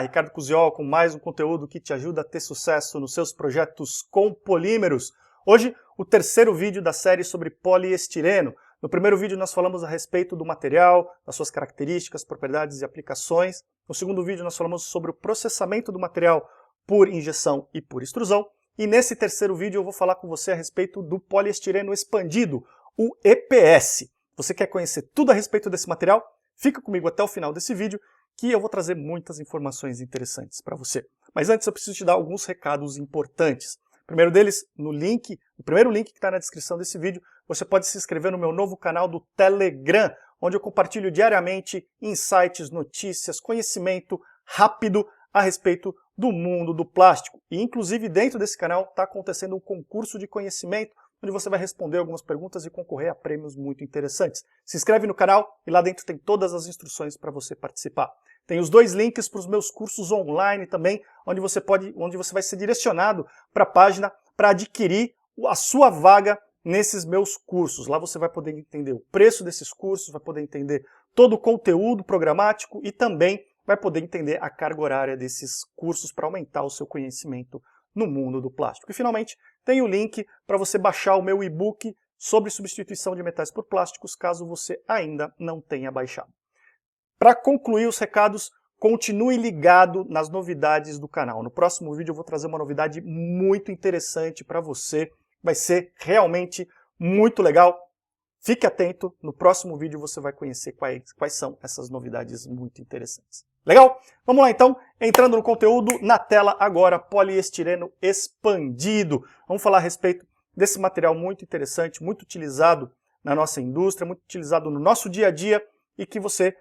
Ricardo Cusiol com mais um conteúdo que te ajuda a ter sucesso nos seus projetos com polímeros. Hoje, o terceiro vídeo da série sobre poliestireno. No primeiro vídeo nós falamos a respeito do material, das suas características, propriedades e aplicações. No segundo vídeo nós falamos sobre o processamento do material por injeção e por extrusão. E nesse terceiro vídeo eu vou falar com você a respeito do poliestireno expandido, o EPS. Você quer conhecer tudo a respeito desse material? Fica comigo até o final desse vídeo, que eu vou trazer muitas informações interessantes para você. Mas antes eu preciso te dar alguns recados importantes. O primeiro deles, no primeiro link que está na descrição desse vídeo, você pode se inscrever no meu novo canal do Telegram, onde eu compartilho diariamente insights, notícias, conhecimento rápido a respeito do mundo do plástico. E inclusive dentro desse canal está acontecendo um concurso de conhecimento, onde você vai responder algumas perguntas e concorrer a prêmios muito interessantes. Se inscreve no canal e lá dentro tem todas as instruções para você participar. Tem os dois links para os meus cursos online também, onde você vai ser direcionado para a página para adquirir a sua vaga nesses meus cursos. Lá você vai poder entender o preço desses cursos, vai poder entender todo o conteúdo programático e também vai poder entender a carga horária desses cursos para aumentar o seu conhecimento no mundo do plástico. E finalmente, tem o link para você baixar o meu e-book sobre substituição de metais por plásticos, caso você ainda não tenha baixado. Para concluir os recados, continue ligado nas novidades do canal. No próximo vídeo eu vou trazer uma novidade muito interessante para você. Vai ser realmente muito legal. Fique atento, no próximo vídeo você vai conhecer quais são essas novidades muito interessantes. Legal? Vamos lá então, entrando no conteúdo, na tela agora, poliestireno expandido. Vamos falar a respeito desse material muito interessante, muito utilizado na nossa indústria, muito utilizado no nosso dia a dia e que você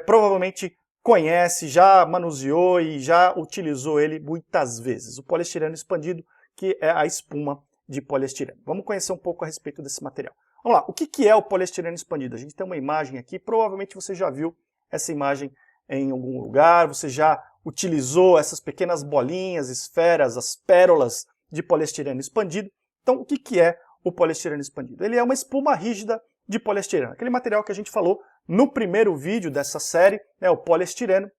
provavelmente conhece, já manuseou e já utilizou ele muitas vezes. O poliestireno expandido, que é a espuma de poliestireno. Vamos conhecer um pouco a respeito desse material. Vamos lá, o que é o poliestireno expandido? A gente tem uma imagem aqui, provavelmente você já viu essa imagem em algum lugar, você já utilizou essas pequenas bolinhas, esferas, as pérolas de poliestireno expandido. Então, o que é o poliestireno expandido? Ele é uma espuma rígida de poliestireno, aquele material que a gente falou no primeiro vídeo dessa série, o poliestireno.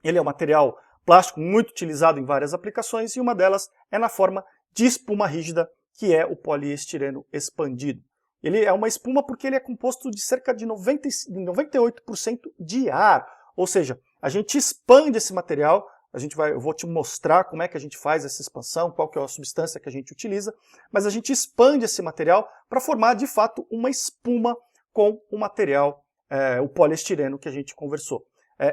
Ele é um material plástico muito utilizado em várias aplicações e uma delas é na forma de espuma rígida, que é o poliestireno expandido. Ele é uma espuma porque ele é composto de cerca de 98% de ar, ou seja, a gente expande esse material, eu vou te mostrar como é que a gente faz essa expansão, qual que é a substância que a gente utiliza, mas a gente expande esse material para formar de fato uma espuma com o material, o poliestireno que a gente conversou.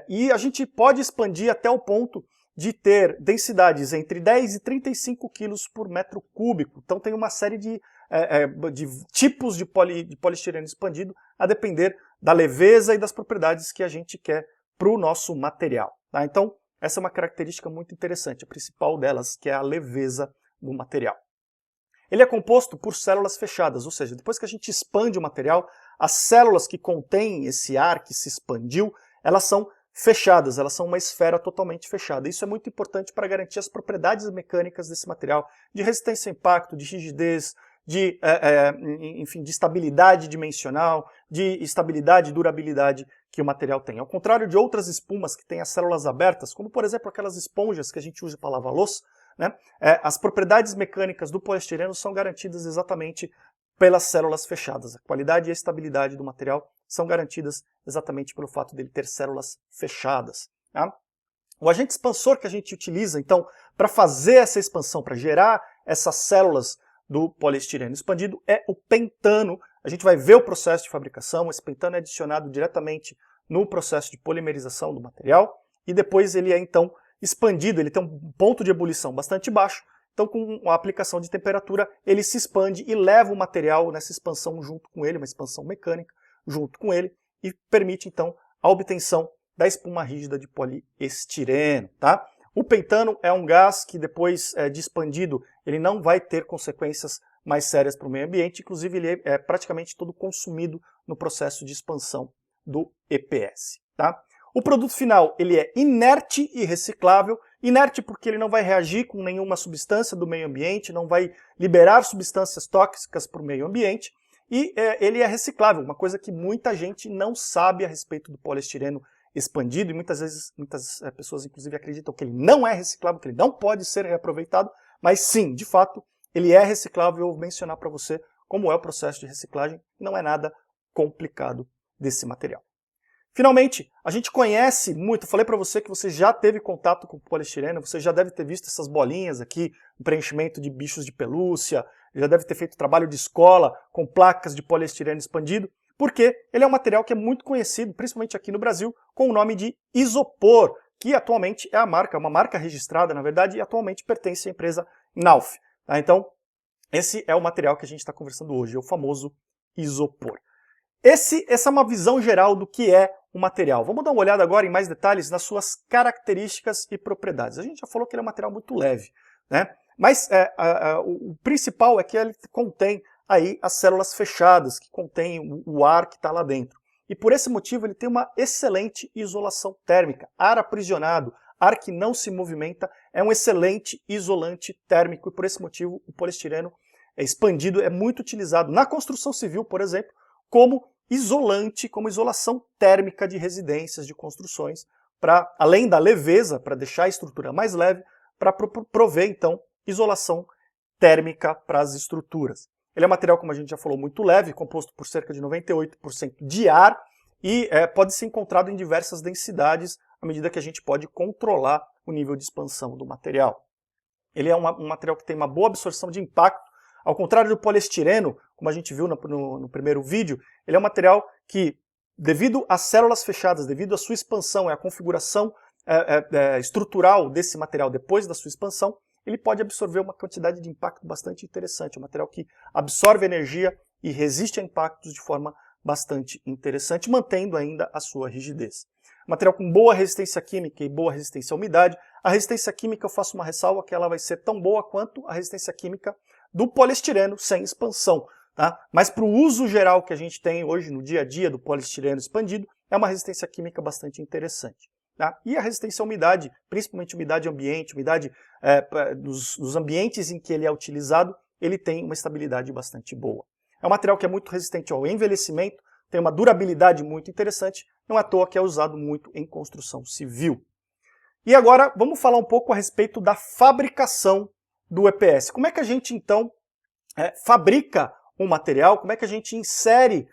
E a gente pode expandir até o ponto de ter densidades entre 10 e 35 kg por metro cúbico. Então tem uma série de tipos de poliestireno expandido a depender da leveza e das propriedades que a gente quer para o nosso material. Tá? Então essa é uma característica muito interessante, a principal delas, que é a leveza do material. Ele é composto por células fechadas, ou seja, depois que a gente expande o material, as células que contêm esse ar que se expandiu, elas são fechadas, elas são uma esfera totalmente fechada. Isso é muito importante para garantir as propriedades mecânicas desse material, de resistência ao impacto, de rigidez, de estabilidade dimensional, de estabilidade e durabilidade que o material tem. Ao contrário de outras espumas que têm as células abertas, como por exemplo aquelas esponjas que a gente usa para lavar louça, as propriedades mecânicas do poliestireno são garantidas exatamente pelas células fechadas. A qualidade e a estabilidade do material são garantidas exatamente pelo fato dele ter células fechadas. Tá? O agente expansor que a gente utiliza, então, para fazer essa expansão, para gerar essas células do poliestireno expandido, é o pentano. A gente vai ver o processo de fabricação, esse pentano é adicionado diretamente no processo de polimerização do material, e depois ele é, então, expandido, ele tem um ponto de ebulição bastante baixo, então com a aplicação de temperatura ele se expande e leva o material nessa expansão junto com ele, uma expansão mecânica junto com ele, e permite então a obtenção da espuma rígida de poliestireno. Tá? O pentano é um gás que depois de expandido ele não vai ter consequências mais sérias para o meio ambiente, inclusive ele é praticamente todo consumido no processo de expansão do EPS. Tá? O produto final ele é inerte e reciclável. Inerte porque ele não vai reagir com nenhuma substância do meio ambiente, não vai liberar substâncias tóxicas para o meio ambiente. E ele é reciclável, uma coisa que muita gente não sabe a respeito do poliestireno expandido, e muitas vezes muitas pessoas inclusive acreditam que ele não é reciclável, que ele não pode ser reaproveitado, mas sim, de fato, ele é reciclável. Eu vou mencionar para você como é o processo de reciclagem, não é nada complicado desse material. Finalmente, a gente conhece muito, eu falei para você que você já teve contato com poliestireno, você já deve ter visto essas bolinhas aqui, um preenchimento de bichos de pelúcia, já deve ter feito trabalho de escola com placas de poliestireno expandido, porque ele é um material que é muito conhecido, principalmente aqui no Brasil, com o nome de isopor, que atualmente é uma marca registrada, na verdade, e atualmente pertence à empresa Knauf. Tá? Então, esse é o material que a gente está conversando hoje, é o famoso isopor. Essa é uma visão geral do que é o material. Vamos dar uma olhada agora em mais detalhes nas suas características e propriedades. A gente já falou que ele é um material muito leve, né? Mas o principal é que ele contém aí as células fechadas, que contém o ar que está lá dentro. E por esse motivo ele tem uma excelente isolação térmica. Ar aprisionado, ar que não se movimenta, é um excelente isolante térmico, e por esse motivo o poliestireno expandido é muito utilizado na construção civil, por exemplo, como isolante, como isolação térmica de residências, de construções, para, além da leveza, para deixar a estrutura mais leve, para prover, então, isolação térmica para as estruturas. Ele é um material, como a gente já falou, muito leve, composto por cerca de 98% de ar, e pode ser encontrado em diversas densidades, à medida que a gente pode controlar o nível de expansão do material. Ele é um material que tem uma boa absorção de impacto. Ao contrário do poliestireno, como a gente viu no primeiro vídeo, ele é um material que, devido às células fechadas, devido à sua expansão e à configuração estrutural desse material depois da sua expansão, ele pode absorver uma quantidade de impacto bastante interessante. É um material que absorve energia e resiste a impactos de forma bastante interessante, mantendo ainda a sua rigidez. Material com boa resistência química e boa resistência à umidade. A resistência química, eu faço uma ressalva que ela vai ser tão boa quanto a resistência química do poliestireno sem expansão. Tá? Mas para o uso geral que a gente tem hoje no dia a dia do poliestireno expandido, é uma resistência química bastante interessante. Tá? E a resistência à umidade, principalmente umidade ambiente, umidade dos ambientes em que ele é utilizado, ele tem uma estabilidade bastante boa. É um material que é muito resistente ao envelhecimento, tem uma durabilidade muito interessante, não é à toa que é usado muito em construção civil. E agora vamos falar um pouco a respeito da fabricação do EPS. Como é que a gente então fabrica um material, como é que a gente insere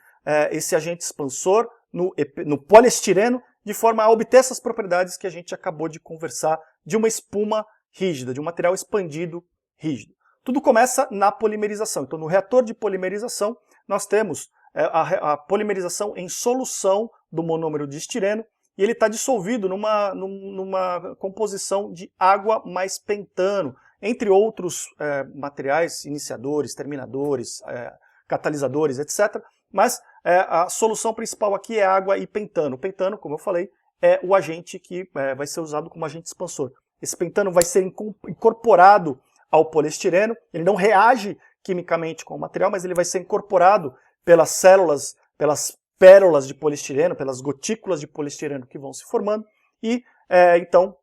esse agente expansor no poliestireno de forma a obter essas propriedades que a gente acabou de conversar de uma espuma rígida, de um material expandido rígido. Tudo começa na polimerização. Então no reator de polimerização nós temos a polimerização em solução do monômero de estireno, e ele está dissolvido numa composição de água mais pentano, entre outros materiais iniciadores, terminadores, catalisadores, etc. Mas a solução principal aqui é água e pentano. O pentano, como eu falei, é o agente que vai ser usado como agente expansor. Esse pentano vai ser incorporado ao poliestireno, ele não reage quimicamente com o material, mas ele vai ser incorporado pelas células, pelas pérolas de poliestireno, pelas gotículas de poliestireno que vão se formando, e então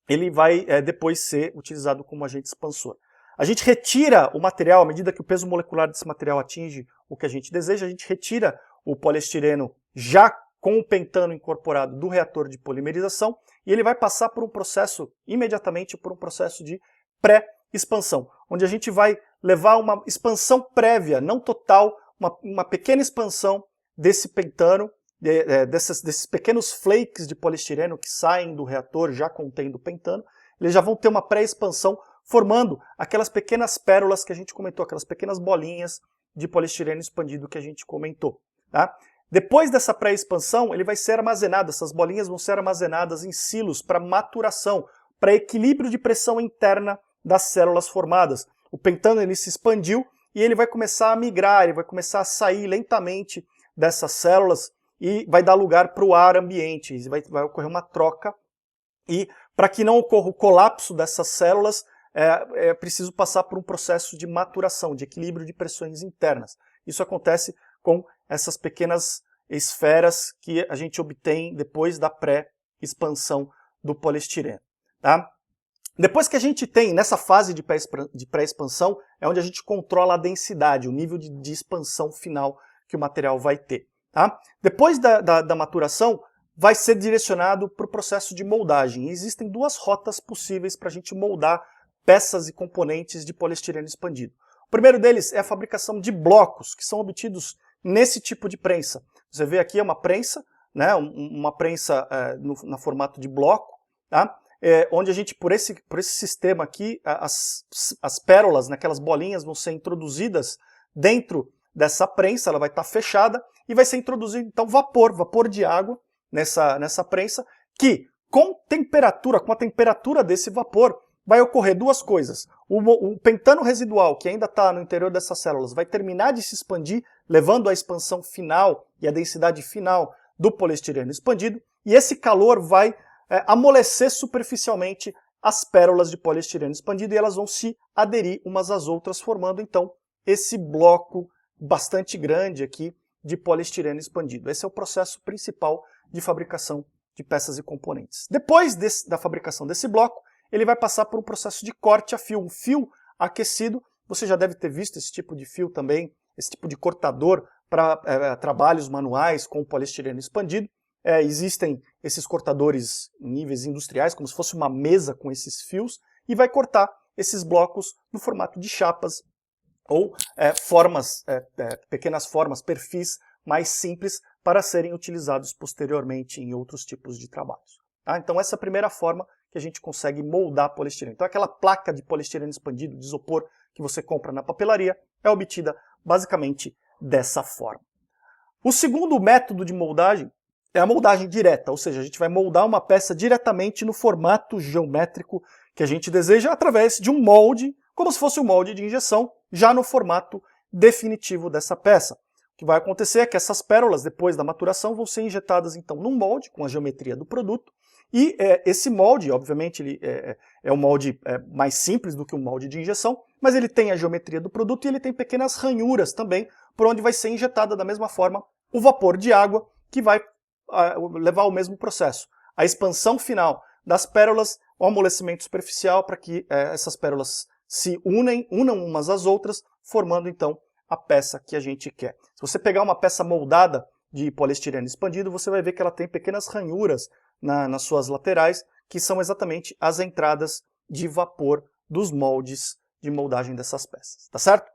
ele vai depois ser utilizado como agente expansor. A gente retira o material, à medida que o peso molecular desse material atinge o que a gente deseja, a gente retira o poliestireno já com o pentano incorporado do reator de polimerização, e ele vai passar por um processo, imediatamente por um processo de pré-expansão, onde a gente vai levar uma expansão prévia, não total, uma pequena expansão desse pentano, desses pequenos flakes de poliestireno que saem do reator já contendo pentano. Eles já vão ter uma pré-expansão formando aquelas pequenas pérolas que a gente comentou, aquelas pequenas bolinhas de poliestireno expandido que a gente comentou. Tá? Depois dessa pré-expansão, ele vai ser armazenado, essas bolinhas vão ser armazenadas em silos para maturação, para equilíbrio de pressão interna das células formadas. O pentano ele se expandiu e ele vai começar a migrar, ele vai começar a sair lentamente dessas células e vai dar lugar para o ar ambiente, vai ocorrer uma troca, e para que não ocorra o colapso dessas células, é preciso passar por um processo de maturação, de equilíbrio de pressões internas. Isso acontece com essas pequenas esferas que a gente obtém depois da pré-expansão do poliestireno. Tá? Depois que a gente tem, nessa fase de pré-expansão, é onde a gente controla a densidade, o nível de expansão final que o material vai ter. Tá? Depois da maturação, vai ser direcionado para o processo de moldagem. E existem duas rotas possíveis para a gente moldar peças e componentes de poliestireno expandido. O primeiro deles é a fabricação de blocos, que são obtidos nesse tipo de prensa. Você vê aqui é uma prensa, né, uma prensa no formato de bloco, tá? Onde a gente, por esse sistema aqui, as pérolas, naquelas bolinhas, vão ser introduzidas dentro dessa prensa, ela vai estar fechada, e vai ser introduzido então vapor de água nessa prensa, que com a temperatura desse vapor, vai ocorrer duas coisas. O pentano residual, que ainda está no interior dessas células, vai terminar de se expandir, levando à expansão final e à densidade final do poliestireno expandido, e esse calor vai amolecer superficialmente as pérolas de poliestireno expandido e elas vão se aderir umas às outras, formando então esse bloco bastante grande aqui de poliestireno expandido. Esse é o processo principal de fabricação de peças e componentes. Depois da fabricação desse bloco, ele vai passar por um processo de corte a fio, um fio aquecido. Você já deve ter visto esse tipo de fio também, esse tipo de cortador para trabalhos manuais com poliestireno expandido. Existem esses cortadores em níveis industriais, como se fosse uma mesa com esses fios, e vai cortar esses blocos no formato de chapas ou pequenas formas, perfis mais simples para serem utilizados posteriormente em outros tipos de trabalhos. Tá? Então essa é a primeira forma que a gente consegue moldar poliestireno. Então aquela placa de poliestireno expandido, de isopor, que você compra na papelaria, é obtida basicamente dessa forma. O segundo método de moldagem é a moldagem direta, ou seja, a gente vai moldar uma peça diretamente no formato geométrico que a gente deseja através de um molde, como se fosse um molde de injeção, já no formato definitivo dessa peça. O que vai acontecer é que essas pérolas, depois da maturação, vão ser injetadas então num molde com a geometria do produto, e esse molde, obviamente, ele é um molde mais simples do que um molde de injeção, mas ele tem a geometria do produto e ele tem pequenas ranhuras também, por onde vai ser injetada da mesma forma o vapor de água, que vai levar ao mesmo processo. A expansão final das pérolas, o amolecimento superficial para que essas pérolas se unam umas às outras, formando então a peça que a gente quer. Se você pegar uma peça moldada de poliestireno expandido, você vai ver que ela tem pequenas ranhuras nas suas laterais, que são exatamente as entradas de vapor dos moldes de moldagem dessas peças, tá certo?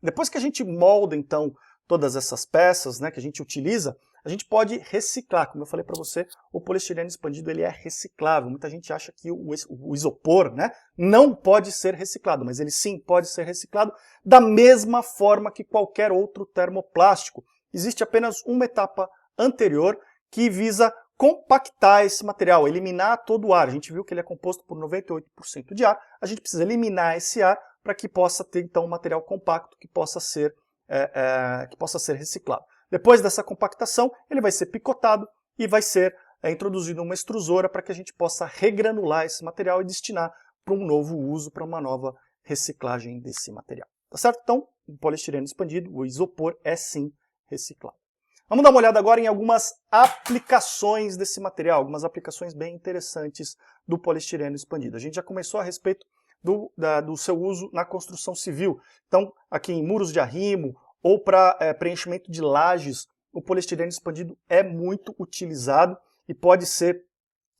Depois que a gente molda então todas essas peças, né, que a gente utiliza, a gente pode reciclar. Como eu falei para você, o poliestireno expandido ele é reciclável. Muita gente acha que o isopor, né, não pode ser reciclado, mas ele sim pode ser reciclado da mesma forma que qualquer outro termoplástico. Existe apenas uma etapa anterior que visa compactar esse material, eliminar todo o ar. A gente viu que ele é composto por 98% de ar. A gente precisa eliminar esse ar para que possa ter então um material compacto que possa ser reciclado. Depois dessa compactação, ele vai ser picotado e vai ser introduzido uma extrusora para que a gente possa regranular esse material e destinar para um novo uso, para uma nova reciclagem desse material. Tá certo? Então, o poliestireno expandido, o isopor, é sim reciclado. Vamos dar uma olhada agora em algumas aplicações desse material, algumas aplicações bem interessantes do poliestireno expandido. A gente já começou a respeito do seu uso na construção civil. Então, aqui em muros de arrimo ou para preenchimento de lajes, o poliestireno expandido é muito utilizado e pode ser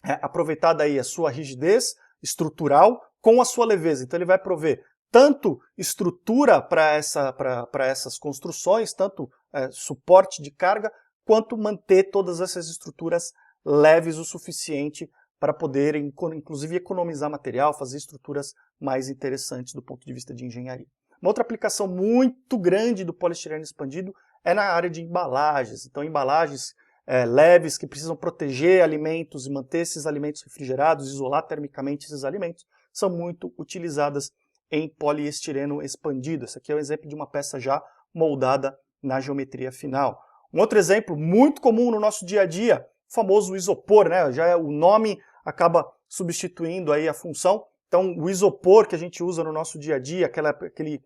aproveitada aí a sua rigidez estrutural com a sua leveza. Então ele vai prover tanto estrutura para essas construções, tanto suporte de carga, quanto manter todas essas estruturas leves o suficiente para poder, inclusive, economizar material, fazer estruturas mais interessantes do ponto de vista de engenharia. Uma outra aplicação muito grande do poliestireno expandido é na área de embalagens. Então, embalagens leves que precisam proteger alimentos e manter esses alimentos refrigerados, isolar termicamente esses alimentos, são muito utilizadas em poliestireno expandido. Esse aqui é um exemplo de uma peça já moldada na geometria final. Um outro exemplo muito comum no nosso dia a dia, o famoso isopor, né? Já o nome acaba substituindo aí a função. Então, o isopor que a gente usa no nosso dia a dia, aquele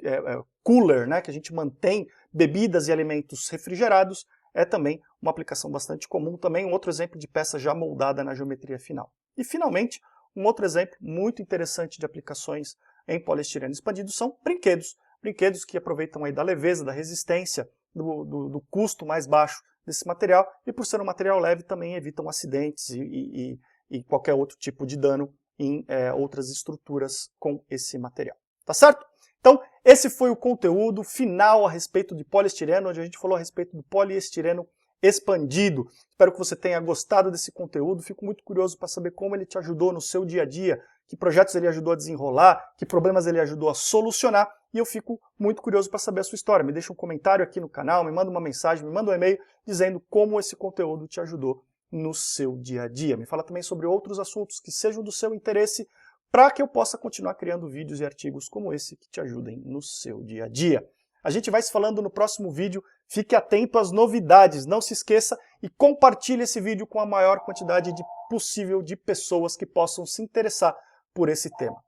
cooler, né, que a gente mantém bebidas e alimentos refrigerados, é também uma aplicação bastante comum. Também um outro exemplo de peça já moldada na geometria final. E, finalmente, um outro exemplo muito interessante de aplicações em poliestireno expandido são brinquedos. Brinquedos que aproveitam aí da leveza, da resistência do custo mais baixo desse material, e por ser um material leve também evitam acidentes e qualquer outro tipo de dano em outras estruturas com esse material. Tá certo? Então, esse foi o conteúdo final a respeito de poliestireno, onde a gente falou a respeito do poliestireno expandido. Espero que você tenha gostado desse conteúdo. Fico muito curioso para saber como ele te ajudou no seu dia a dia, que projetos ele ajudou a desenrolar, que problemas ele ajudou a solucionar, e eu fico muito curioso para saber a sua história. Me deixa um comentário aqui no canal, me manda uma mensagem, me manda um e-mail dizendo como esse conteúdo te ajudou no seu dia a dia. Me fala também sobre outros assuntos que sejam do seu interesse, para que eu possa continuar criando vídeos e artigos como esse que te ajudem no seu dia a dia. A gente vai se falando no próximo vídeo. Fique atento às novidades, não se esqueça e compartilhe esse vídeo com a maior quantidade possível de pessoas que possam se interessar por esse tema.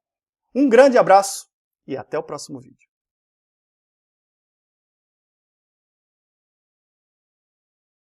Um grande abraço e até o próximo vídeo.